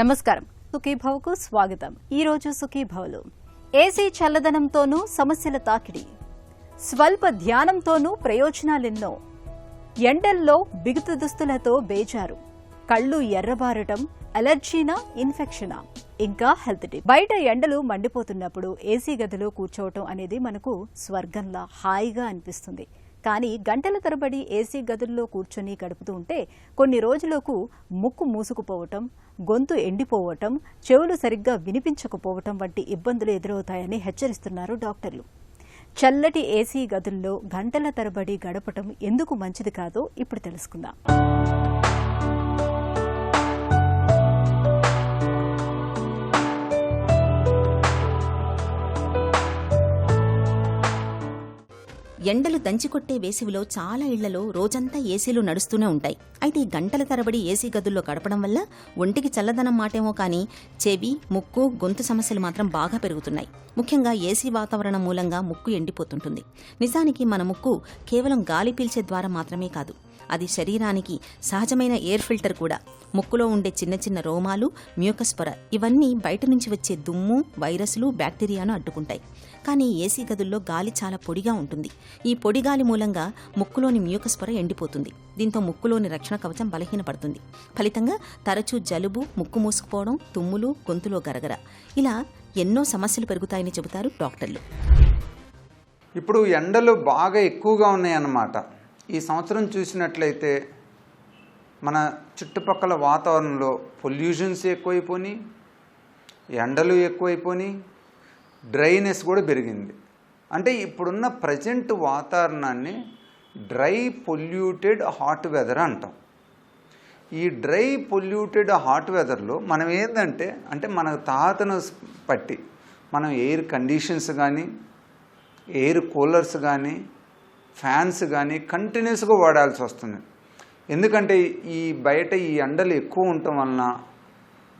నమస్కారం. సుఖీభవకు స్వాగతం. ఈ రోజు సుఖీభవలో ఏసీ చల్లదనంతోనూ సమస్యల తాకిడి, స్వల్ప ధ్యానంతోనూ ప్రయోజనాలెన్నో, ఎండల్లో బిగుతు దుస్తులతో బేజారు, కళ్ళు ఎర్రబారటం, అలర్జీనా ఇన్ఫెక్షనా, ఇంకా హెల్త్ టిప్. బయట ఎండలు మండిపోతున్నప్పుడు ఏసీ గదిలో కూర్చోవటం అనేది మనకు స్వర్గంలా హాయిగా అనిపిస్తుంది. కానీ గంటల తరబడి ఏసీ గదుల్లో కూర్చొని గడుపుతూ ఉంటే కొన్ని రోజులకు ముక్కు మూసుకుపోవటం, గొంతు ఎండిపోవటం, చెవులు సరిగ్గా వినిపించకపోవటం వంటి ఇబ్బందులు ఎదురవుతాయని హెచ్చరిస్తున్నారు డాక్టర్లు. చల్లటి ఏసీ గదుల్లో గంటల తరబడి గడపటం ఎందుకు మంచిది కాదో ఇప్పుడు తెలుసుకుందాం. ఎండలు దంచికొట్టే వేసవిలో చాలా ఇళ్లలో రోజంతా ఏసీలు నడుస్తూనే ఉంటాయి. అయితే గంటల తరబడి ఏసీ గదుల్లో గడపడం వల్ల ఒంటికి చల్లదనం మాటేమో కానీ చెవి, ముక్కు, గొంతు సమస్యలు మాత్రం బాగా పెరుగుతున్నాయి. ముఖ్యంగా ఏసీ వాతావరణం మూలంగా ముక్కు ఎండిపోతుంటుంది. నిజానికి మన ముక్కు కేవలం గాలి పీల్చే ద్వారా మాత్రమే కాదు, అది శరీరానికి సహజమైన ఎయిర్ ఫిల్టర్ కూడా. ముక్కులో ఉండే చిన్న చిన్న రోమాలు, మ్యూకస్ పొర ఇవన్నీ బయట నుంచి వచ్చే దుమ్ము, వైరస్లు, బ్యాక్టీరియాను అడ్డుకుంటాయి. కానీ ఏసీ గదుల్లో గాలి చాలా పొడిగా ఉంటుంది. ఈ పొడి గాలి మూలంగా ముక్కులోని మ్యూకస్ పొర ఎండిపోతుంది. దీంతో ముక్కులోని రక్షణ కవచం బలహీనపడుతుంది. ఫలితంగా తరచూ జలుబు, ముక్కు మూసుకుపోవడం, తుమ్ములు, గొంతులో గరగర ఇలా ఎన్నో సమస్యలు పెరుగుతాయని చెబుతారు డాక్టర్లు. ఇప్పుడు ఎండలు బాగా ఎక్కువగా ఉన్నాయన్నమాట. ఈ సంవత్సరం చూసినట్లయితే మన చుట్టుపక్కల వాతావరణంలో పొల్యూషన్స్ ఎక్కువైపోయి, ఎండలు ఎక్కువైపోయి, డ్రైనెస్ కూడా పెరిగింది. అంటే ఇప్పుడున్న ప్రజెంట్ వాతావరణాన్ని డ్రై పొల్యూటెడ్ హాట్ వెదర్ అంటాం. ఈ డ్రై పొల్యూటెడ్ హాట్ వెదర్లో మనం ఏంటంటే మన తాతను పట్టి మనం ఎయిర్ కండిషన్స్ కానీ, ఎయిర్ కూలర్స్ కానీ, ఫ్యాన్స్ కానీ కంటిన్యూస్గా వాడాల్సి వస్తుంది. ఎందుకంటే ఈ బయట ఈ ఎండలు ఎక్కువ ఉండటం వలన,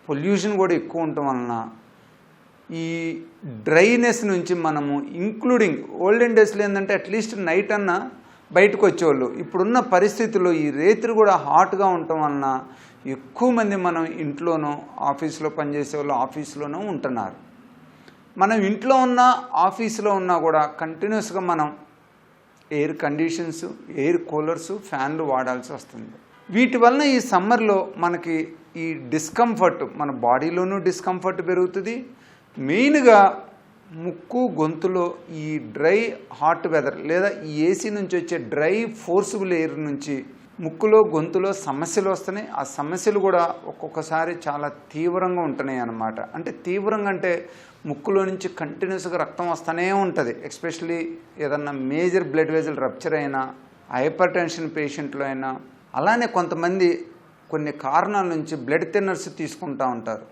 పొల్యూషన్ కూడా ఎక్కువ ఉండటం వలన ఈ డ్రైనెస్ నుంచి మనము ఇంక్లూడింగ్ ఓల్డెన్ డేస్లో ఏంటంటే అట్లీస్ట్ నైట్ అన్నా బయటకు వచ్చేవాళ్ళు. ఇప్పుడున్న పరిస్థితుల్లో ఈ రేత్రి కూడా హాట్గా ఉండటం వలన ఎక్కువ మంది మనం ఇంట్లోనో, ఆఫీస్లో పనిచేసే వాళ్ళు ఆఫీస్లోనూ ఉంటున్నారు. మనం ఇంట్లో ఉన్నా, ఆఫీస్లో ఉన్నా కూడా కంటిన్యూస్గా మనం ఎయిర్ కండిషన్స్, ఎయిర్ కూలర్స్, ఫ్యాన్లు వాడాల్సి వస్తుంది. వీటి వలన ఈ సమ్మర్లో మనకి ఈ డిస్కంఫర్ట్, మన బాడీలోనూ డిస్కంఫర్ట్ పెరుగుతుంది. మెయిన్గా ముక్కు, గొంతులో ఈ డ్రై హాట్ వెదర్ లేదా ఈ ఏసీ నుంచి వచ్చే డ్రై ఫోర్సుబుల్ ఎయిర్ నుంచి ముక్కులో, గొంతులో సమస్యలు వస్తున్నాయి. ఆ సమస్యలు కూడా ఒక్కొక్కసారి చాలా తీవ్రంగా ఉంటున్నాయి అన్నమాట. అంటే తీవ్రంగా అంటే ముక్కులో నుంచి కంటిన్యూస్గా రక్తం వస్తూనే ఉంటుంది. ఎస్పెషలీ ఏదన్నా మేజర్ బ్లడ్ వెజల్ రప్చర్ అయినా, హైపర్ టెన్షన్ పేషెంట్లు అయినా, అలానే కొంతమంది కొన్ని కారణాల నుంచి బ్లడ్ థిన్నర్స్ తీసుకుంటూ ఉంటారు,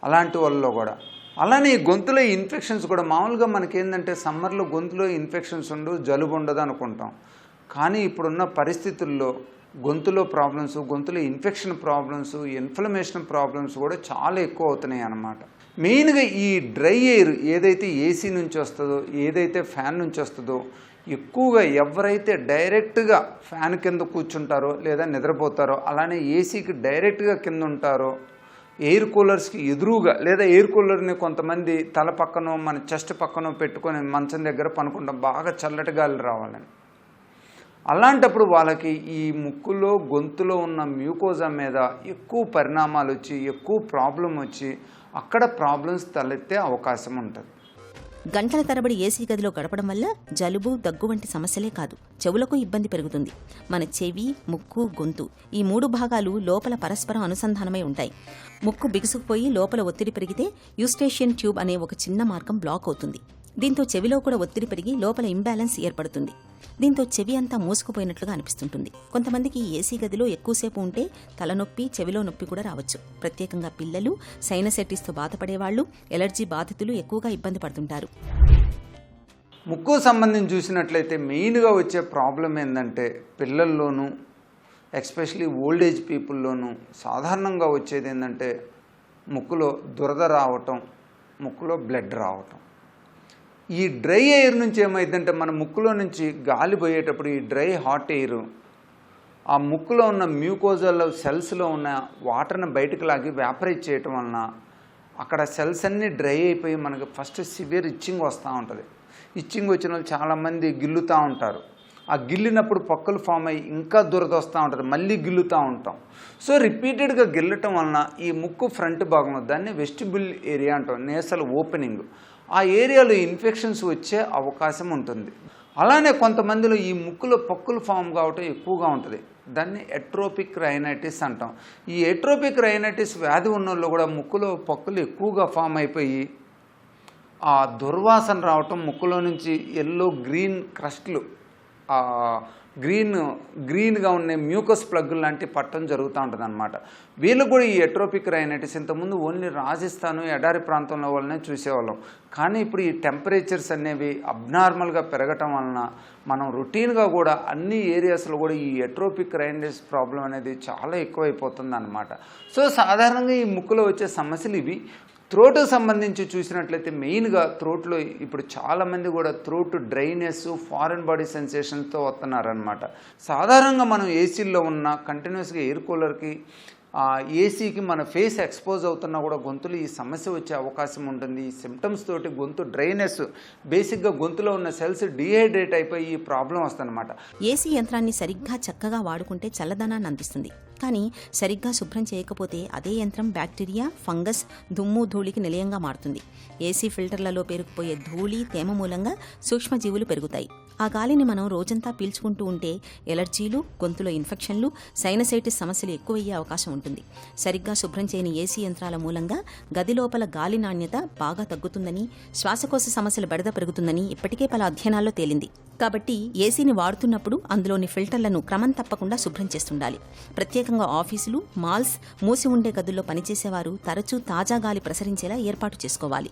అలాంటి వాళ్ళలో కూడా. అలానే ఈ గొంతులో ఇన్ఫెక్షన్స్ కూడా మామూలుగా మనకి ఏంటంటే సమ్మర్లో గొంతులో ఇన్ఫెక్షన్స్ ఉండవు, జలుబు ఉండదు అనుకుంటాం. కానీ ఇప్పుడున్న పరిస్థితుల్లో గొంతులో ప్రాబ్లమ్స్, గొంతులో ఇన్ఫెక్షన్ ప్రాబ్లమ్స్, ఇన్ఫ్లమేషన్ ప్రాబ్లమ్స్ కూడా చాలా ఎక్కువ అవుతున్నాయి అన్నమాట. మెయిన్గా ఈ డ్రై ఎయిర్ ఏదైతే ఏసీ నుంచి వస్తుందో, ఏదైతే ఫ్యాన్ నుంచి వస్తుందో, ఎక్కువగా ఎవరైతే డైరెక్ట్గా ఫ్యాన్ కింద కూర్చుంటారో లేదా నిద్రపోతారో, అలానే ఏసీకి డైరెక్ట్గా కింద ఉంటారో, ఎయిర్ కూలర్స్కి ఎదురుగా లేదా ఎయిర్ కూలర్ని కొంతమంది తల పక్కనో మన చెస్ట్ పక్కనో పెట్టుకొని మంచం దగ్గర పనుకుంటాం, బాగా చల్లటి గాలి రావాలని. అలాంటప్పుడు వాళ్ళకి ఈ ముక్కులో, గొంతులో ఉన్న మ్యూకోజా మీద ఎక్కువ పరిణామాలు వచ్చి, ఎక్కువ ప్రాబ్లం వచ్చి అక్కడ ప్రాబ్లమ్స్ తలెత్తే అవకాశం ఉంటుంది. గంటల తరబడి ఏసీ గదిలో గడపడం వల్ల జలుబు, దగ్గు వంటి సమస్యలే కాదు, చెవులకు ఇబ్బంది పెరుగుతుంది. మన చెవి, ముక్కు, గొంతు ఈ మూడు భాగాలు లోపల పరస్పరం అనుసంధానమై ఉంటాయి. ముక్కు బిగుసుకుపోయి లోపల ఒత్తిడి పెరిగితే యూస్టేషియన్ ట్యూబ్ అనే ఒక చిన్న మార్గం బ్లాక్ అవుతుంది. దీంతో చెవిలో కూడా ఒత్తిడి పెరిగి లోపల ఇంబ్యాలెన్స్ ఏర్పడుతుంది. దీంతో చెవి అంతా మూసుకుపోయినట్లుగా అనిపిస్తుంటుంది. కొంతమందికి ఏసీ గదిలో ఎక్కువసేపు ఉంటే తలనొప్పి, చెవిలో నొప్పి కూడా రావచ్చు. ప్రత్యేకంగా పిల్లలు, సైనసైటిస్తో బాధపడేవాళ్లు, ఎలర్జీ బాధితులు ఎక్కువగా ఇబ్బంది పడుతుంటారు. ముక్కు సంబంధించి చూసినట్లయితే మెయిన్గా వచ్చే ప్రాబ్లం ఏంటంటే పిల్లల్లోనూ, ఎస్పెషలీ ఓల్డ్ ఏజ్ పీపుల్లోనూ సాధారణంగా వచ్చేది ఏంటంటే ముక్కులో దురద రావటం, ముక్కులో బ్లడ్ రావటం. ఈ డ్రై ఎయిర్ నుంచి ఏమైందంటే మన ముక్కులో నుంచి గాలి పోయేటప్పుడు ఈ డ్రై హాట్ ఎయిర్ ఆ ముక్కులో ఉన్న మ్యూకోజల్ సెల్స్లో ఉన్న వాటర్ని బయటకు లాగి వ్యాపరైజ్ చేయటం వలన అక్కడ సెల్స్ అన్నీ డ్రై అయిపోయి మనకి ఫస్ట్ సివియర్ ఇచ్చింగ్ వస్తూ ఉంటుంది. ఇచ్చింగ్ వచ్చిన వాళ్ళు చాలామంది గిల్లుతూ ఉంటారు. ఆ గిల్లినప్పుడు పక్కలు ఫామ్ అయ్యి ఇంకా దురద వస్తూ ఉంటుంది, మళ్ళీ గిల్లుతూ ఉంటాం. సో రిపీటెడ్గా గిల్లటం వలన ఈ ముక్కు ఫ్రంట్ భాగంలో దాన్ని వెస్టిబ్యూల్ ఏరియా అంటాం, నేసల్ ఓపెనింగ్, ఆ ఏరియాలో ఇన్ఫెక్షన్స్ వచ్చే అవకాశం ఉంటుంది. అలానే కొంతమందిలో ఈ ముక్కులో పక్కులు ఫామ్ కావటం ఎక్కువగా ఉంటుంది, దాన్ని ఎట్రోపిక్ రైనైటిస్ అంటాం. ఈ ఎట్రోపిక్ రైనైటిస్ వ్యాధి ఉన్న వాళ్ళు కూడా ముక్కులో పక్కులు ఎక్కువగా ఫామ్ అయిపోయి ఆ దుర్వాసన రావటం, ముక్కులో నుంచి ఎల్లో గ్రీన్ క్రస్ట్లు, గ్రీన్గా ఉండే మ్యూకస్ ప్లగ్ లాంటి పట్టడం జరుగుతూ ఉంటుంది అనమాట. వీళ్ళు కూడా ఈ ఎట్రోపిక్ రైనైటిస్ ఇంతకుముందు ఓన్లీ రాజస్థాన్ ఎడారి ప్రాంతంలో వాళ్ళనే చూసేవాళ్ళం. కానీ ఇప్పుడు ఈ టెంపరేచర్స్ అనేవి అబ్నార్మల్గా పెరగటం వలన మనం రొటీన్గా కూడా అన్ని ఏరియాస్లో కూడా ఈ ఎట్రోపిక్ రైనైటిస్ ప్రాబ్లం అనేది చాలా ఎక్కువైపోతుంది అనమాట. సో సాధారణంగా ఈ ముక్కులో వచ్చే సమస్యలు ఇవి. థ్రోట్కి సంబంధించి చూసినట్లయితే మెయిన్గా థ్రోట్లో ఇప్పుడు చాలామంది కూడా థ్రోట్ డ్రైనెస్, ఫారెన్ బాడీ సెన్సేషన్స్తో వస్తున్నారనమాట. సాధారణంగా మనం ఏసీల్లో ఉన్న కంటిన్యూస్గా ఎయిర్ కూలర్కి ఏసీకి మన ఫేస్ ఎక్స్పోజ్ అవుతున్నా కూడా గొంతులో ఈ సమస్య వచ్చే అవకాశం ఉంటుంది. ఈ సిమ్టమ్స్ తోటి గొంతు డ్రైనెస్, బేసిక్గా గొంతులో ఉన్న సెల్స్ డీహైడ్రేట్ అయిపోయి ఈ ప్రాబ్లం వస్తుందన్నమాట. ఏసీ యంత్రాన్ని సరిగ్గా చక్కగా వాడుకుంటే చల్లదనాన్ని అందిస్తుంది. కానీ సరిగ్గా శుభ్రం చేయకపోతే అదే యంత్రం బ్యాక్టీరియా, ఫంగస్, దుమ్ము, ధూళికి నిలయంగా మారుతుంది. ఏసీ ఫిల్టర్లలో పేరుకుపోయే ధూళి, తేమ మూలంగా సూక్ష్మజీవులు పెరుగుతాయి. ఆ గాలిని మనం రోజంతా పీల్చుకుంటూ ఉంటే ఎలర్జీలు, గొంతులో ఇన్ఫెక్షన్లు, సైనసైటిస్ సమస్యలు ఎక్కువయ్యే అవకాశం ఉంటుంది. సరిగ్గా శుభ్రం చేయని ఏసీ యంత్రాల మూలంగా గది లోపల గాలి నాణ్యత బాగా తగ్గుతుందని, శ్వాసకోశ సమస్యల బెడద పెరుగుతుందని ఇప్పటికే పలు అధ్యయనాల్లో తేలింది. కాబట్టి ఏసీని వాడుతున్నప్పుడు అందులోని ఫిల్టర్లను క్రమం తప్పకుండా శుభ్రం చేస్తుండాలి. ప్రత్యేకంగా ఆఫీసులు, మాల్స్, మూసి ఉండే గదుల్లో పనిచేసేవారు తరచూ తాజా గాలి ప్రసరించేలా ఏర్పాటు చేసుకోవాలి.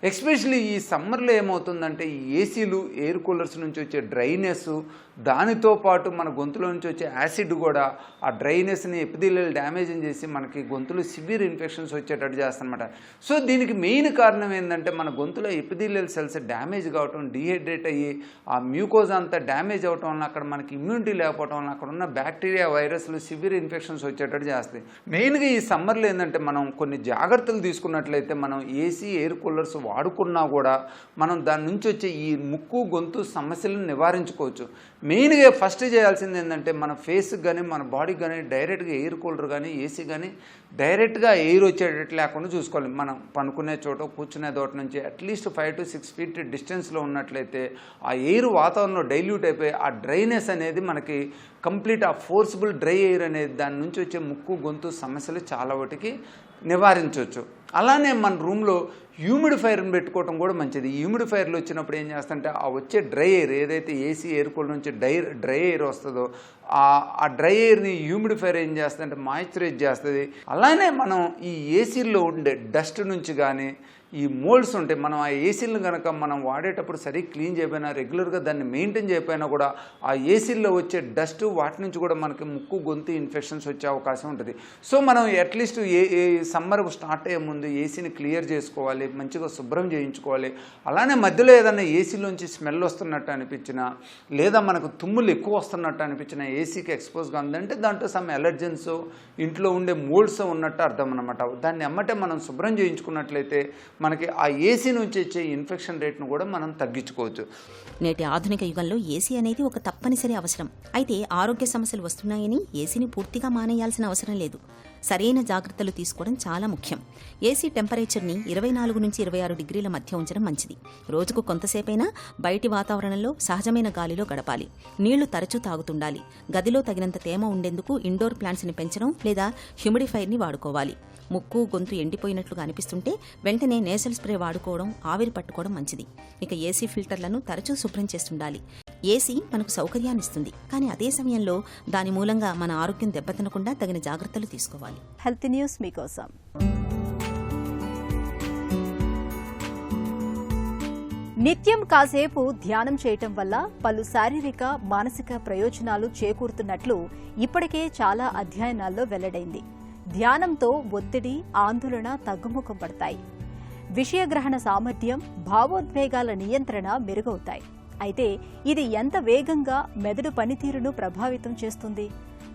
ఎస్పెషలీ ఈ సమ్మర్లో ఏమవుతుందంటే ఈ ఏసీలు, ఎయిర్ కూలర్స్ నుంచి వచ్చే డ్రైనెస్, దానితో పాటు మన గొంతులో నుంచి వచ్చే యాసిడ్ కూడా ఆ డ్రైనెస్ని ఎపిథీలియల్ డ్యామేజ్ చేసి మనకి గొంతులో సివియర్ ఇన్ఫెక్షన్స్ వచ్చేటట్టు చేస్తానమాట. సో దీనికి మెయిన్ కారణం ఏంటంటే మన గొంతులో ఎపిథీలియల్ సెల్స్ డ్యామేజ్ కావటం, డీహైడ్రేట్ అయ్యి ఆ మ్యూకోజా అంతా డ్యామేజ్ అవటం వల్ల అక్కడ మనకి ఇమ్యూనిటీ లేకపోవటం వల్ల అక్కడ ఉన్న బ్యాక్టీరియా, వైరస్లు సివియర్ ఇన్ఫెక్షన్స్ వచ్చేటట్టు చేస్తాయి. మెయిన్గా ఈ సమ్మర్లో ఏంటంటే మనం కొన్ని జాగ్రత్తలు తీసుకున్నట్లయితే మనం ఏసీ, ఎయిర్ కూలర్స్ వాడుకున్నా కూడా మనం దాని నుంచి వచ్చే ఈ ముక్కు, గొంతు సమస్యలను నివారించుకోవచ్చు. మెయిన్గా ఫస్ట్ చేయాల్సింది ఏంటంటే మన ఫేస్కి కానీ మన బాడీకి కానీ డైరెక్ట్గా ఎయిర్ కూలర్ కానీ ఏసీ కానీ డైరెక్ట్గా ఎయిర్ వచ్చేటట్టు లేకుండా చూసుకోవాలి. మనం పనుకునే చోట, కూర్చునే చోట నుంచి అట్లీస్ట్ 5 to 6 feet డిస్టెన్స్లో ఉన్నట్లయితే ఆ ఎయిర్ వాతావరణంలో డైల్యూట్ అయిపోయి ఆ డ్రైనెస్ అనేది మనకి కంప్లీట్, ఆ ఫోర్సిబుల్ డ్రై ఎయిర్ అనేది దాని నుంచి వచ్చే ముక్కు, గొంతు సమస్యలు చాలా వాటికి నివారించవచ్చు. అలానే మన రూమ్లో హ్యూమిడిఫైర్ని పెట్టుకోవడం కూడా మంచిది. ఈ హ్యూమిడిఫైర్లు వచ్చినప్పుడు ఏం చేస్తుంటే ఆ వచ్చే డ్రై ఎయిర్ ఏదైతే ఏసీ, ఎయిర్ కూలర్ నుంచి డ్రై ఎయిర్ వస్తుందో ఆ డ్రై ఎయిర్ని హ్యూమిడిఫైర్ ఏం చేస్తుందంటే మాయిశ్చరైజ్ చేస్తుంది. అలానే మనం ఈ ఏసీల్లో ఉండే డస్ట్ నుంచి కానీ ఈ మోల్డ్స్ ఉంటాయి, మనం ఆ ఏసీలను కనుక మనం వాడేటప్పుడు సరిగ్గా క్లీన్ చేయకపోయినా, రెగ్యులర్గా దాన్ని మెయింటైన్ చేయకపోయినా కూడా ఆ ఏసీల్లో వచ్చే డస్ట్, వాటి నుంచి కూడా మనకి ముక్కు, గొంతు ఇన్ఫెక్షన్స్ వచ్చే అవకాశం ఉంటుంది. సో మనం అట్లీస్ట్ సమ్మర్ స్టార్ట్ అయ్యే ముందు ఏసీని క్లియర్ చేసుకోవాలి, మంచిగా శుభ్రం చేయించుకోవాలి. అలానే మధ్యలో ఏదైనా ఏసీలోంచి స్మెల్ వస్తున్నట్టు అనిపించినా, లేదా మనకు తుమ్ములు ఎక్కువ వస్తున్నట్టు అనిపించినా, ఏసీకి ఎక్స్పోజ్గా ఉందంటే దాంట్లో సమ్ ఎలర్జెన్స్, ఇంట్లో ఉండే మోల్డ్స్ ఉన్నట్టు అర్థం అనమాట. దాన్ని ఎమ్మటే మనం శుభ్రం చేయించుకున్నట్లయితే మనకి ఆ ఏసీ నుంచి వచ్చే ఇన్ఫెక్షన్ రేట్ను కూడా మనం తగ్గించుకోవచ్చు. నేటి ఆధునిక యుగంలో ఏసీ అనేది ఒక తప్పనిసరి అవసరం. అయితే ఆరోగ్య సమస్యలు వస్తున్నాయని ఏసీని పూర్తిగా మానేయాల్సిన అవసరం లేదు. సరైన జాగ్రత్తలు తీసుకోవడం చాలా ముఖ్యం. ఏసీ టెంపరేచర్ని 24 నుంచి 26 డిగ్రీల మధ్య ఉంచడం మంచిది. రోజుకు కొంతసేపైనా బయటి వాతావరణంలో సహజమైన గాలిలో గడపాలి. నీళ్లు తరచూ తాగుతుండాలి. గదిలో తగినంత తేమ ఉండేందుకు ఇండోర్ ప్లాంట్స్ని పెంచడం లేదా హ్యూమిడిఫైర్ని వాడుకోవాలి. ముక్కు, గొంతు ఎండిపోయినట్లుగా అనిపిస్తుంటే వెంటనే నేసల్ స్ప్రే వాడుకోవడం, ఆవిరి పట్టుకోవడం మంచిది. ఇక ఏసీ ఫిల్టర్లను తరచూ శుభ్రం చేస్తుండాలి. ఏసీ మనకు సౌకర్యాన్ని ఇస్తుంది, కానీ అదే సమయంలో దాని మూలంగా మన ఆరోగ్యం దెబ్బతినకుండా తగిన జాగ్రత్తలు తీసుకోవాలి. హెల్త్ న్యూస్ మీకోసం. నిత్యం కాసేపు ధ్యానం చేయటం వల్ల పలు శారీరక, మానసిక ప్రయోజనాలు చేకూరుతున్నట్లు ఇప్పటికే చాలా అధ్యయనాల్లో వెల్లడైంది. ధ్యానంతో ఒత్తిడి, ఆందోళన తగ్గుముఖం పడతాయి. విషయగ్రహణ సామర్థ్యం, భావోద్వేగాల నియంత్రణ మెరుగవుతాయి. అయితే ఇది ఎంత వేగంగా మెదడు పనితీరును ప్రభావితం చేస్తుంది?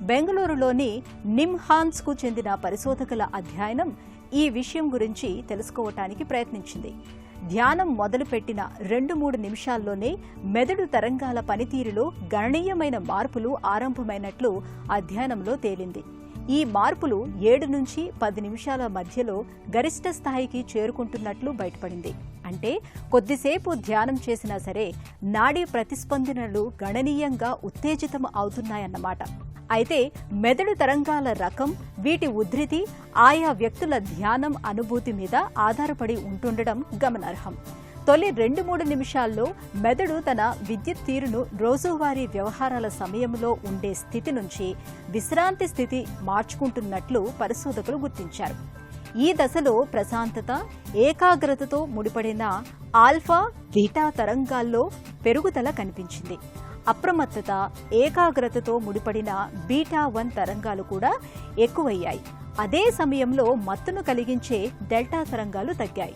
బెంగళూరులోని నిమ్హాన్స్కు చెందిన పరిశోధకుల అధ్యయనం ఈ విషయం గురించి తెలుసుకోవటానికి ప్రయత్నించింది. ధ్యానం మొదలుపెట్టిన 2-3 నిమిషాల్లోనే మెదడు తరంగాల పనితీరులో గణనీయమైన మార్పులు ఆరంభమైనట్లు అధ్యయనంలో తేలింది. ఈ మార్పులు 7 నుంచి 10 నిమిషాల మధ్యలో గరిష్ట స్థాయికి చేరుకుంటున్నట్లు బయటపడింది. అంటే కొద్దిసేపు ధ్యానం చేసినా సరే నాడీ ప్రతిస్పందనలు గణనీయంగా ఉత్తేజితం అవుతున్నాయన్నమాట. అయితే మెదడు తరంగాల రకం, వీటి ఉధృతి ఆయా వ్యక్తుల ధ్యానం అనుభూతి మీద ఆధారపడి ఉంటుండడం గమనార్హం. తొలి 2-3 నిమిషాల్లో మెదడు తన విద్యుత్ తీరును రోజువారీ వ్యవహారాల సమయంలో ఉండే స్థితి నుంచి విశ్రాంతి స్థితి మార్చుకుంటున్నట్లు పరిశోధకులు గుర్తించారు. ఈ దశలో ప్రశాంతత, ఏకాగ్రతతో ముడిపడిన ఆల్ఫా, బీటా తరంగాల్లో పెరుగుదల కనిపించింది. అప్రమత్తత, ఏకాగ్రతతో ముడిపడిన బీటా-1 తరంగాలు కూడా ఎక్కువయ్యాయి. అదే సమయంలో మత్తును కలిగించే డెల్టా తరంగాలు తగ్గాయి.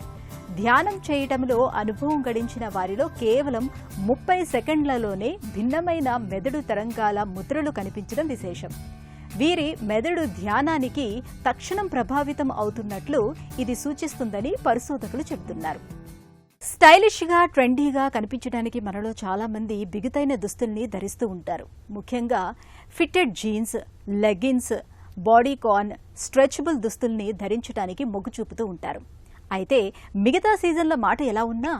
ధ్యానం చేయటంలో అనుభవం గడించిన వారిలో కేవలం 30 సెకండ్లలోనే భిన్నమైన మెదడు తరంగాల ముద్రలు కనిపించడం విశేషం. వీరి మెదడు ధ్యానానికి తక్షణం ప్రభావితం అవుతున్నట్లు ఇది సూచిస్తుందని పరిశోధకులు చెబుతున్నారు. స్టైలిష్గా, ట్రెండీగా కనిపించడానికి మనలో చాలా మంది బిగుతైన దుస్తుల్ని ధరిస్తూ ఉంటారు. ముఖ్యంగా fitted jeans, leggings, bodycon, stretchable దుస్తుల్ని ధరించడానికి మొగ్గు చూపుతూ ఉంటారు. అయితే మిగతా సీజన్ల మాట ఎలా ఉన్నా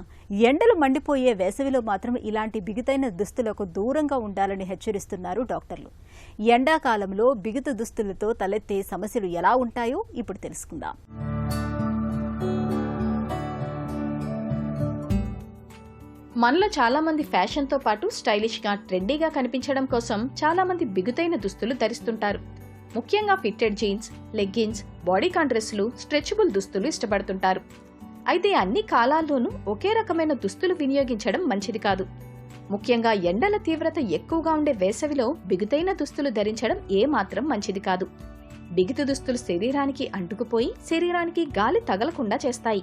ఎండలు మండిపోయే వేసవిలో మాత్రం ఇలాంటి బిగుతైన దుస్తులకు దూరంగా ఉండాలని హెచ్చరిస్తున్నారు డాక్టర్లు. ఎండాకాలంలో బిగుతు దుస్తులతో తలెత్తే సమస్యలు ఎలా ఉంటాయో ఇప్పుడు తెలుసుకుందాం. మనలో చాలా మంది ఫ్యాషన్తో పాటు స్టైలిష్గా, ట్రెండీగా కనిపించడం కోసం చాలా మంది బిగుతైన దుస్తులు ధరిస్తుంటారు. ముఖ్యంగా ఫిట్టెడ్ జీన్స్, లెగ్గిన్స్, బాడీకాన్ డ్రెస్సులు, స్ట్రెచబుల్ దుస్తులు ఇష్టపడుతుంటారు. అయితే అన్ని కాలాల్లోనూ ఒకే రకమైన దుస్తులు వినియోగించడం మంచిది కాదు. ముఖ్యంగా ఎండల తీవ్రత ఎక్కువగా ఉండే వేసవిలో బిగుతైన దుస్తులు ధరించడం ఏమాత్రం మంచిది కాదు. బిగుతు దుస్తులు శరీరానికి అంటుకుపోయి శరీరానికి గాలి తగలకుండా చేస్తాయి.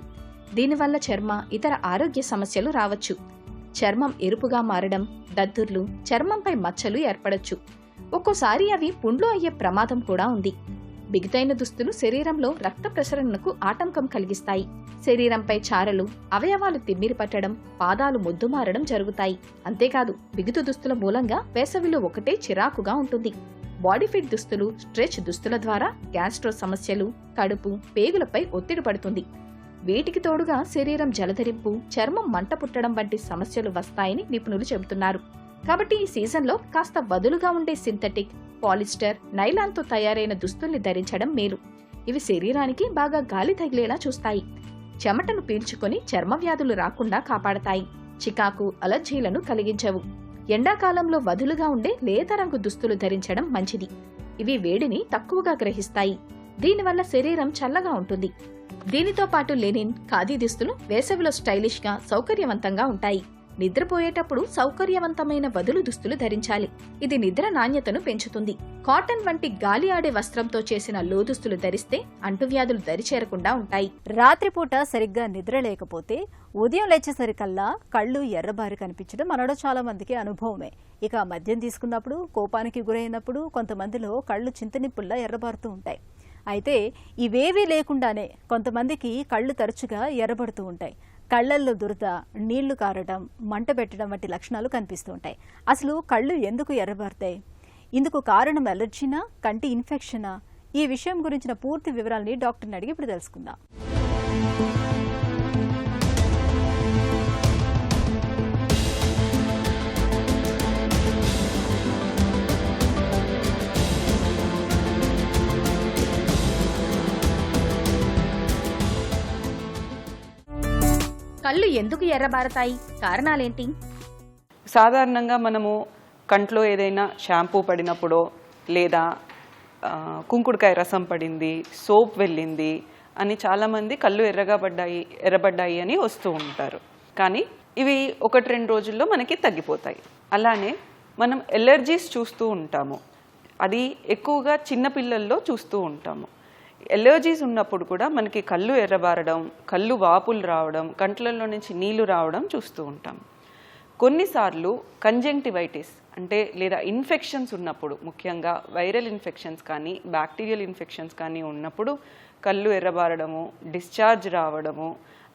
దీనివల్ల చర్మ, ఇతర ఆరోగ్య సమస్యలు రావచ్చు. చర్మం ఎరుపుగా మారడం, దద్దుర్లు, చర్మంపై మచ్చలు ఏర్పడొచ్చు. ఒక్కోసారి అవి పుండ్లు అయ్యే ప్రమాదం కూడా ఉంది. బిగుతైన దుస్తులు శరీరంలో రక్త ప్రసరణకు ఆటంకం కలిగిస్తాయి. శరీరంపై చారలు, అవయవాలు తిమ్మిరి పట్టడం, పాదాలు మొద్దుమారడం జరుగుతాయి. అంతేకాదు బిగుతు దుస్తుల మూలంగా వేసవిలో ఒకటే చిరాకుగా ఉంటుంది. బాడీ ఫిట్ దుస్తులు, స్ట్రెచ్ దుస్తుల ద్వారా గ్యాస్ట్రో సమస్యలు, కడుపు, పేగులపై ఒత్తిడి పడుతుంది. వీటికి తోడుగా శరీరం జలధరింపు, చర్మం మంట పుట్టడం వంటి సమస్యలు వస్తాయని నిపుణులు చెబుతున్నారు. కాబట్టి ఈ సీజన్లో కాస్త వదులుగా ఉండే సింథటిక్, పాలిస్టర్, నైలాన్తో తయారైన దుస్తుల్ని ధరించడం మేలు. ఇవి శరీరానికి బాగా గాలి తగిలేలా చూస్తాయి. చెమటను పీల్చుకొని చర్మ వ్యాధులు రాకుండా కాపాడతాయి. చికాకు, అలర్జీలను కలిగించవు. ఎండాకాలంలో వదులుగా ఉండే లేత రంగు దుస్తులు ధరించడం మంచిది. ఇవి వేడిని తక్కువగా గ్రహిస్తాయి. దీనివల్ల శరీరం చల్లగా ఉంటుంది. దీనితో పాటు లెనిన్, ఖాదీ దుస్తులు వేసవిలో స్టైలిష్గా, సౌకర్యవంతంగా ఉంటాయి. నిద్రపోయేటప్పుడు సౌకర్యవంతమైన వదులు దుస్తులు ధరించాలి. ఇది నిద్ర నాణ్యతను పెంచుతుంది. కాటన్ వంటి గాలి ఆడే వస్త్రంతో చేసిన లోదుస్తులు ధరిస్తే అంటువ్యాధులు దరిచేరకుండా ఉంటాయి. రాత్రిపూట సరిగ్గా నిద్ర లేకపోతే ఉదయం లేచేసరికల్లా కళ్ళు ఎర్రబారి కనిపించడం మనలో చాలా మందికి అనుభవమే. ఇక మద్యం తీసుకున్నప్పుడు, కోపానికి గురైనప్పుడు కొంతమందిలో కళ్ళు చింతనిప్పుల్లా ఎర్రబారుతూ ఉంటాయి. అయితే ఇవేవీ లేకుండానే కొంతమందికి కళ్ళు తరచుగా ఎర్రబడుతూ ఉంటాయి. కళ్లల్లో దురద, నీళ్లు కారడం, మంట పెట్టడం వంటి లక్షణాలు కనిపిస్తూ ఉంటాయి. అసలు కళ్ళు ఎందుకు ఎర్రబారుతాయి? ఇందుకు కారణం అలర్జీనా, కంటి ఇన్ఫెక్షనా? ఈ విషయం గురించిన పూర్తి వివరాలని డాక్టర్ని అడిగి ఇప్పుడు తెలుసుకుందాం. కళ్ళు ఎందుకు ఎర్రబారతాయి? కారణాలేంటి? సాధారణంగా మనము కంట్లో ఏదైనా షాంపూ పడినప్పుడో లేదా కుంకుడుకాయ రసం పడింది, సోప్ వెళ్ళింది అని చాలామంది కళ్ళు ఎర్రబడ్డాయి అని వస్తూ ఉంటారు. కానీ ఇవి 1-2 రోజుల్లో మనకి తగ్గిపోతాయి. అలానే మనం ఎలర్జీస్ చూస్తూ ఉంటాము. అది ఎక్కువగా చిన్నపిల్లల్లో చూస్తూ ఉంటాము. ఎలర్జీస్ ఉన్నప్పుడు కూడా మనకి కళ్ళు ఎర్రబారడం, కళ్ళు వాపులు రావడం, కంట్లలో నుంచి నీళ్లు రావడం చూస్తూ ఉంటాం. కొన్నిసార్లు కంజంక్టివైటిస్ అంటే లేదా ఇన్ఫెక్షన్స్ ఉన్నప్పుడు, ముఖ్యంగా వైరల్ ఇన్ఫెక్షన్స్ కానీ బ్యాక్టీరియల్ ఇన్ఫెక్షన్స్ కానీ ఉన్నప్పుడు కళ్ళు ఎర్రబారడము, డిశ్చార్జ్ రావడము,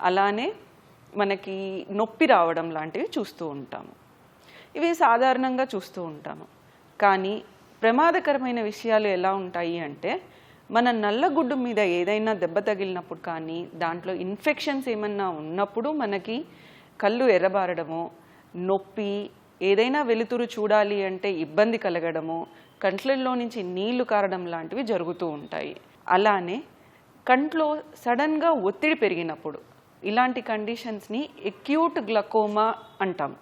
అలానే మనకి నొప్పి రావడం లాంటివి చూస్తూ ఉంటాము. ఇవి సాధారణంగా చూస్తూ ఉంటాము. కానీ ప్రమాదకరమైన విషయాలు ఎలా ఉంటాయి అంటే, మన నల్లగుడ్డు మీద ఏదైనా దెబ్బ తగిలినప్పుడు కానీ దాంట్లో ఇన్ఫెక్షన్స్ ఏమన్నా ఉన్నప్పుడు మనకి కళ్ళు ఎర్రబారడము, నొప్పి, ఏదైనా వెలుతురు చూడాలి అంటే ఇబ్బంది కలగడము, కంట్లలో నుంచి నీళ్లు కారడం లాంటివి జరుగుతూ ఉంటాయి. అలానే కంట్లో సడన్గా ఒత్తిడి పెరిగినప్పుడు ఇలాంటి కండిషన్స్ని ఎక్యూట్ గ్లకోమా అంటాం.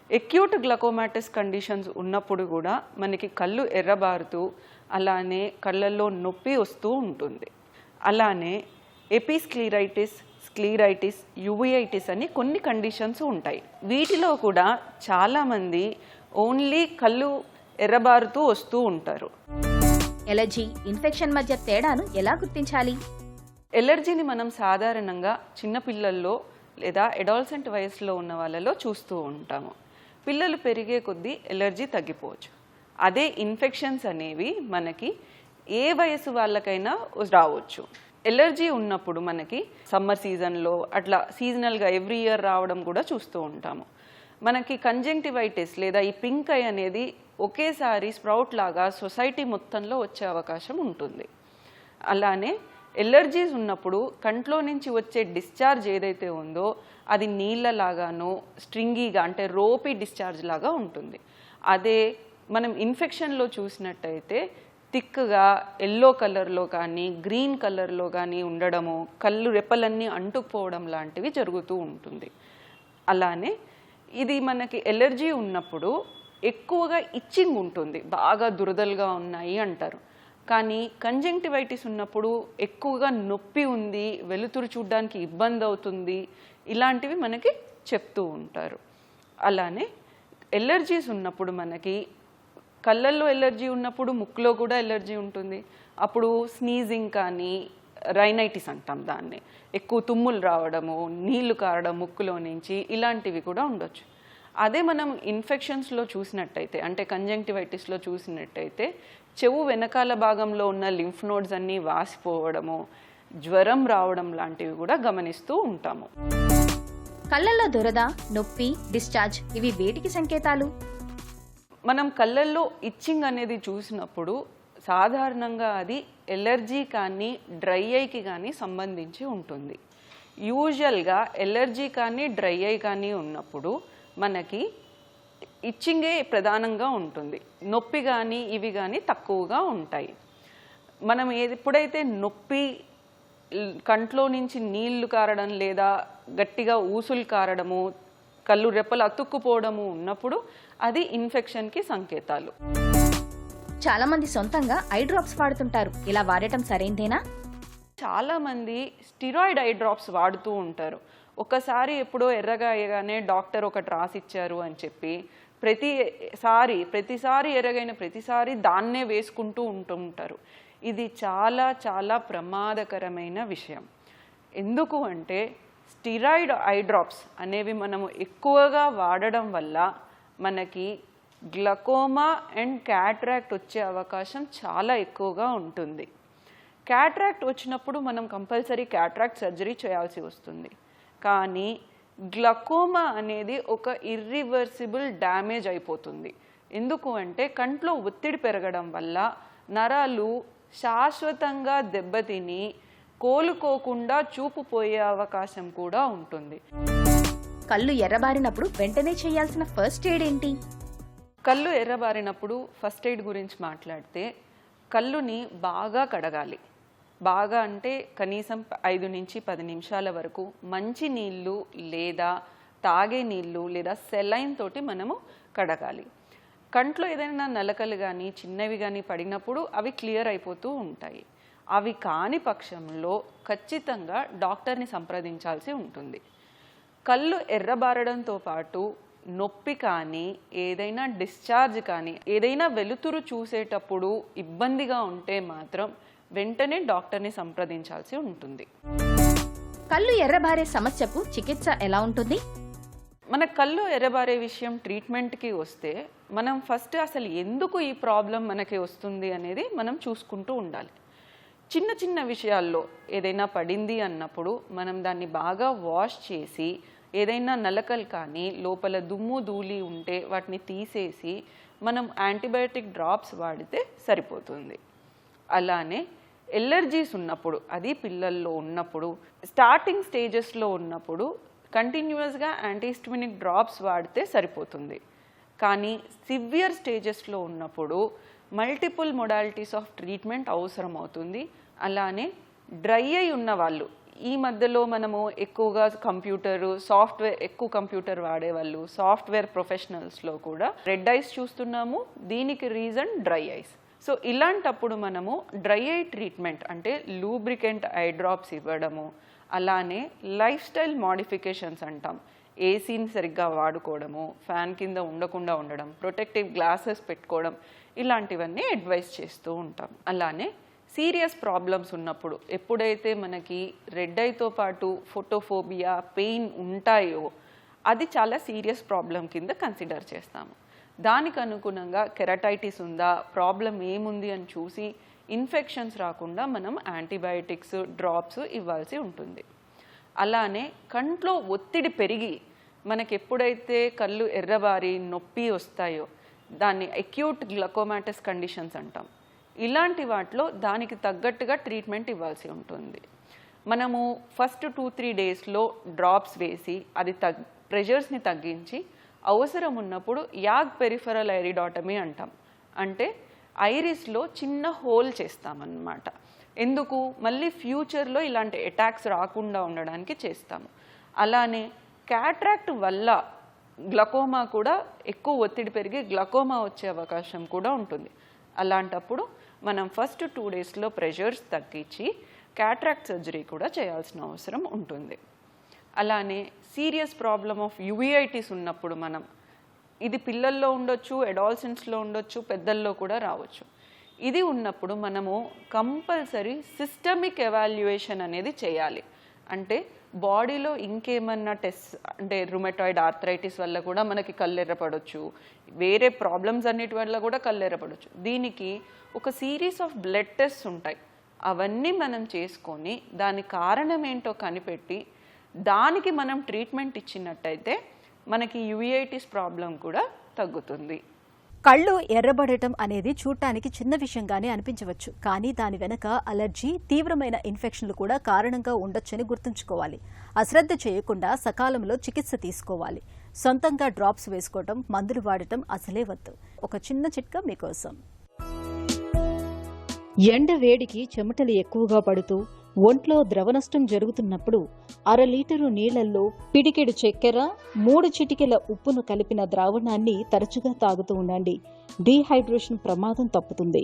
ఎక్యూట్ గ్లకోమాటిస్ కండిషన్స్ ఉన్నప్పుడు కూడా మనకి కళ్ళు ఎర్రబారుతూ అలానే కళ్ళల్లో నొప్పి వస్తూ ఉంటుంది. అలానే ఎపిస్క్లీరైటిస్, స్క్లీరైటిస్, యువిఐటిస్ అని కొన్ని కండిషన్స్ ఉంటాయి. వీటిలో కూడా చాలామంది ఓన్లీ కళ్ళు ఎర్రబారుతూ వస్తూ ఉంటారు. ఎలర్జీ, ఇన్ఫెక్షన్ మధ్య తేడాను ఎలా గుర్తించాలి? ఎలర్జీని మనం సాధారణంగా చిన్నపిల్లల్లో లేదా అడాలసెంట్ వయసులో ఉన్న వాళ్ళలో చూస్తూ ఉంటాము. పిల్లలు పెరిగే కొద్దీ ఎలర్జీ తగ్గిపోవచ్చు. అదే ఇన్ఫెక్షన్స్ అనేవి మనకి ఏ వయసు వాళ్ళకైనా రావచ్చు. ఎలర్జీ ఉన్నప్పుడు మనకి సమ్మర్ సీజన్లో అట్లా సీజనల్గా ఎవ్రీ ఇయర్ రావడం కూడా చూస్తూ ఉంటాము. మనకి కంజంక్టివైటిస్ లేదా ఈ పింక్ ఐ అనేది ఒకేసారి స్ప్రౌట్ లాగా సొసైటీ మొత్తంలో వచ్చే అవకాశం ఉంటుంది. అలానే ఎలర్జీస్ ఉన్నప్పుడు కంట్లో నుంచి వచ్చే డిశ్చార్జ్ ఏదైతే ఉందో అది నీళ్ళలాగానో స్ట్రింగీగా అంటే రోపీ డిశ్చార్జ్ లాగా ఉంటుంది. అదే మనం ఇన్ఫెక్షన్లో చూసినట్టయితే థిక్గా ఎల్లో కలర్లో కానీ గ్రీన్ కలర్లో కానీ ఉండడము, కళ్ళు రెప్పలన్నీ అంటుకుపోవడం లాంటివి జరుగుతూ ఉంటుంది. అలానే ఇది మనకి ఎలర్జీ ఉన్నప్పుడు ఎక్కువగా ఇచ్చింగ్ ఉంటుంది, బాగా దురదలుగా ఉన్నాయి అంటారు. కానీ కంజంక్టివైటిస్ ఉన్నప్పుడు ఎక్కువగా నొప్పి ఉంది, వెలుతురు చూడడానికి ఇబ్బంది అవుతుంది, ఇలాంటివి మనకి చెప్తూ ఉంటారు. అలానే ఎలర్జీస్ ఉన్నప్పుడు మనకి కళ్ళల్లో ఎలర్జీ ఉన్నప్పుడు ముక్కులో కూడా ఎలర్జీ ఉంటుంది. అప్పుడు స్నీజింగ్ కానీ రైనైటిస్ అంటాం దాన్ని, ఎక్కువ తుమ్ములు రావడము, నీళ్లు కారడం ముక్కులో నుంచి, ఇలాంటివి కూడా ఉండొచ్చు. అదే మనం ఇన్ఫెక్షన్స్లో చూసినట్టయితే అంటే కంజంక్టివైటిస్లో చూసినట్టయితే చెవు వెనకాల భాగంలో ఉన్న లింఫ్ నోడ్స్ అన్నీ వాసిపోవడము, జ్వరం రావడం లాంటివి కూడా గమనిస్తూ ఉంటాము. కళ్ళల్లో దురద, నొప్పి, డిశ్చార్జ్ ఇవి వేటికి సంకేతాలు? మనం కళ్ళల్లో ఇచ్చింగ్ అనేది చూసినప్పుడు సాధారణంగా అది ఎలర్జీ కానీ డ్రై ఐకి కానీ సంబంధించి ఉంటుంది. యూజువల్గా ఎలర్జీ కానీ డ్రై ఐ కానీ ఉన్నప్పుడు మనకి ఇచ్చింగే ప్రధానంగా ఉంటుంది, నొప్పి కానీ ఇవి కానీ తక్కువగా ఉంటాయి. మనం ఎప్పుడైతే నొప్పి, కంట్లో నుంచి నీళ్లు కారడం లేదా గట్టిగా ఊసులు కారడము, కళ్ళు రెప్పలు అతుక్కుపోవడము ఉన్నప్పుడు అది ఇన్ఫెక్షన్కి సంకేతాలు. చాలా మంది సొంతంగా ఐ డ్రాప్స్ వాడుతుంటారు, ఇలా వాడటం సరైందేనా? చాలా మంది స్టిరాయిడ్ ఐ డ్రాప్స్ వాడుతూ ఉంటారు. ఒకసారి ఎప్పుడో ఎర్రగా అయ్యగానే డాక్టర్ ఒకటి రాసిచ్చారు అని చెప్పి ప్రతిసారి ఎర్రగైన ప్రతిసారి దాన్నే వేసుకుంటూ ఉంటారు. ఇది చాలా చాలా ప్రమాదకరమైన విషయం. ఎందుకు అంటే స్టిరాయిడ్ ఐ డ్రాప్స్ అనేవి మనము ఎక్కువగా వాడడం వల్ల మనకి గ్లకోమా అండ్ క్యాట్రాక్ట్ వచ్చే అవకాశం చాలా ఎక్కువగా ఉంటుంది. క్యాట్రాక్ట్ వచ్చినప్పుడు మనం కంపల్సరీ క్యాట్రాక్ట్ సర్జరీ చేయాల్సి వస్తుంది. కానీ గ్లకోమా అనేది ఒక ఇర్రివర్సిబుల్ డ్యామేజ్ అయిపోతుంది. ఎందుకు అంటే కంట్లో ఒత్తిడి పెరగడం వల్ల నరాలు శాశ్వతంగా దెబ్బతిని కోలుకోకుండా చూపు పోయే అవకాశం కూడా ఉంటుంది. కళ్ళు ఎర్రబారినప్పుడు వెంటనే చేయాల్సిన ఫస్ట్ ఎయిడ్ ఏంటి? కళ్ళు ఎర్రబారినప్పుడు ఫస్ట్ ఎయిడ్ గురించి మాట్లాడితే కళ్ళుని బాగా కడగాలి. బాగా అంటే కనీసం 5 నుంచి 10 నిమిషాల వరకు మంచి నీళ్ళు లేదా తాగే నీళ్ళు లేదా సెలైన్ తోటి మనము కడగాలి. కంట్లో ఏదైనా నలకలు కానీ చిన్నవి కానీ పడినప్పుడు అవి క్లియర్ అయిపోతూ ఉంటాయి. అవి కాని పక్షంలో ఖచ్చితంగా డాక్టర్ని సంప్రదించాల్సి ఉంటుంది. కళ్ళు ఎర్రబారడంతో పాటు నొప్పి కానీ ఏదైనా డిశ్చార్జ్ కానీ ఏదైనా వెలుతురు చూసేటప్పుడు ఇబ్బందిగా ఉంటే మాత్రం వెంటనే డాక్టర్ని సంప్రదించాల్సి ఉంటుంది. కళ్ళు ఎర్రబారే సమస్యకు చికిత్స ఎలా ఉంటుంది? మన కళ్ళు ఎర్రబారే విషయం ట్రీట్మెంట్కి వస్తే మనం ఫస్ట్ అసలు ఎందుకు ఈ ప్రాబ్లం మనకి వస్తుంది అనేది మనం చూసుకుంటూ ఉండాలి. చిన్న చిన్న విషయాల్లో ఏదైనా పడింది అన్నప్పుడు మనం దాన్ని బాగా వాష్ చేసి, ఏదైనా నలకలు కానీ లోపల దుమ్ము ధూళి ఉంటే వాటిని తీసేసి మనం యాంటీబయాటిక్ డ్రాప్స్ వాడితే సరిపోతుంది. అలానే ఎలర్జీస్ ఉన్నప్పుడు, అది పిల్లల్లో ఉన్నప్పుడు, స్టార్టింగ్ స్టేజెస్లో ఉన్నప్పుడు కంటిన్యూస్గా యాంటీహిస్టమినిక్ డ్రాప్స్ వాడితే సరిపోతుంది. కానీ సివియర్ స్టేజెస్లో ఉన్నప్పుడు మల్టిపుల్ మొడాలిటీస్ ఆఫ్ ట్రీట్మెంట్ అవసరం అవుతుంది. అలానే డ్రై అయి ఉన్న వాళ్ళు, ఈ మధ్యలో మనము ఎక్కువగా ఎక్కువ కంప్యూటర్ వాడేవాళ్ళు, సాఫ్ట్వేర్ ప్రొఫెషనల్స్లో కూడా రెడ్ ఐస్ చూస్తున్నాము. దీనికి రీజన్ డ్రై ఐస్. సో ఇలాంటప్పుడు మనము డ్రై ఐ ట్రీట్మెంట్ అంటే లూబ్రికెంట్ ఐ డ్రాప్స్ ఇవ్వడము, అలానే లైఫ్ స్టైల్ మోడిఫికేషన్స్ అంటాం, ఏసీని సరిగ్గా వాడుకోవడము, ఫ్యాన్ కింద ఉండకుండా ఉండడం, ప్రొటెక్టివ్ గ్లాసెస్ పెట్టుకోవడం, ఇలాంటివన్నీ అడ్వైస్ చేస్తూ ఉంటాం. అలానే సీరియస్ ప్రాబ్లమ్స్ ఉన్నప్పుడు, ఎప్పుడైతే మనకి రెడ్ ఐతో పాటు ఫోటోఫోబియా, పెయిన్ ఉంటాయో అది చాలా సీరియస్ ప్రాబ్లం కింద కన్సిడర్ చేస్తాము. దానికి అనుగుణంగా కెరటైటిస్ ఉందా, ప్రాబ్లం ఏముంది అని చూసి ఇన్ఫెక్షన్స్ రాకుండా మనం యాంటీబయాటిక్స్ డ్రాప్స్ ఇవ్వాల్సి ఉంటుంది. అలానే కంట్లో ఒత్తిడి పెరిగి మనకి ఎప్పుడైతే కళ్ళు ఎర్రబారి నొప్పి వస్తాయో దాన్ని అక్యూట్ గ్లకోమాటస్ కండిషన్స్ అంటాం. ఇలాంటి వాటిలో దానికి తగ్గట్టుగా ట్రీట్మెంట్ ఇవ్వాల్సి ఉంటుంది. మనము ఫస్ట్ 2-3 డేస్లో డ్రాప్స్ వేసి అది ప్రెషర్స్ని తగ్గించి అవసరం ఉన్నప్పుడు యాగ్ పెరిఫెరల్ ఐరిడాటమీ అంటాం. అంటే ఐరిస్లో చిన్న హోల్ చేస్తామన్నమాట. ఎందుకు? మళ్ళీ ఫ్యూచర్లో ఇలాంటి అటాక్స్ రాకుండా ఉండడానికి చేస్తాము. అలానే క్యాట్రాక్ట్ వల్ల గ్లకోమా కూడా ఎక్కువ ఒత్తిడి పెరిగి గ్లకోమా వచ్చే అవకాశం కూడా ఉంటుంది. అలాంటప్పుడు మనం ఫస్ట్ 2 డేస్లో ప్రెషర్స్ తగ్గించి క్యాట్రాక్ట్ సర్జరీ కూడా చేయాల్సిన అవసరం ఉంటుంది. అలానే సీరియస్ ప్రాబ్లమ్ ఆఫ్ యువిఐటిస్ ఉన్నప్పుడు మనం, ఇది పిల్లల్లో ఉండొచ్చు, అడాల్సెంట్స్లో ఉండొచ్చు, పెద్దల్లో కూడా రావచ్చు. ఇది ఉన్నప్పుడు మనము కంపల్సరీ సిస్టమిక్ ఎవాల్యుయేషన్ అనేది చేయాలి. అంటే బాడీలో ఇంకేమన్నా టెస్ట్, అంటే రుమటాయిడ్ ఆర్థరైటిస్ వల్ల కూడా మనకి కళ్ళు ఎర్రపడవచ్చు, వేరే ప్రాబ్లమ్స్ అన్నిటి వల్ల కూడా కళ్ళు ఎర్రపడవచ్చు. దీనికి ఒక సిరీస్ ఆఫ్ బ్లడ్ టెస్ట్స్ ఉంటాయి. అవన్నీ మనం చేసుకొని దాని కారణం ఏంటో కనిపెట్టి దానికి మనం ట్రీట్మెంట్ ఇచ్చినట్టయితే మనకి యువిఐటిస్ ప్రాబ్లం కూడా తగ్గుతుంది. కళ్ళు ఎర్రబడటం అనేది చూడటానికి చిన్న విషయంగానే అనిపించవచ్చు, కానీ దాని వెనక అలర్జీ, తీవ్రమైన ఇన్ఫెక్షన్లు కూడా కారణంగా ఉండొచ్చని గుర్తుంచుకోవాలి. అశ్రద్ధ చేయకుండా సకాలంలో చికిత్స తీసుకోవాలి. సొంతంగా డ్రాప్స్ వేసుకోవడం, మందులు వాడటం అసలే వద్దు. ఒక చిన్న చిట్కా మీకోసం. ఎండ వేడికి చెమటలు ఎక్కువగా పడుతూ ఒంట్లో ద్రవనష్టం జరుగుతున్నప్పుడు 1/2 లీటరు నీళ్లలో పిడికెడు చక్కెర, 3 చిటికెల ఉప్పును కలిపిన ద్రావణాన్ని తరచుగా తాగుతూ ఉండండి. డీహైడ్రేషన్ ప్రమాదం తప్పుతుంది.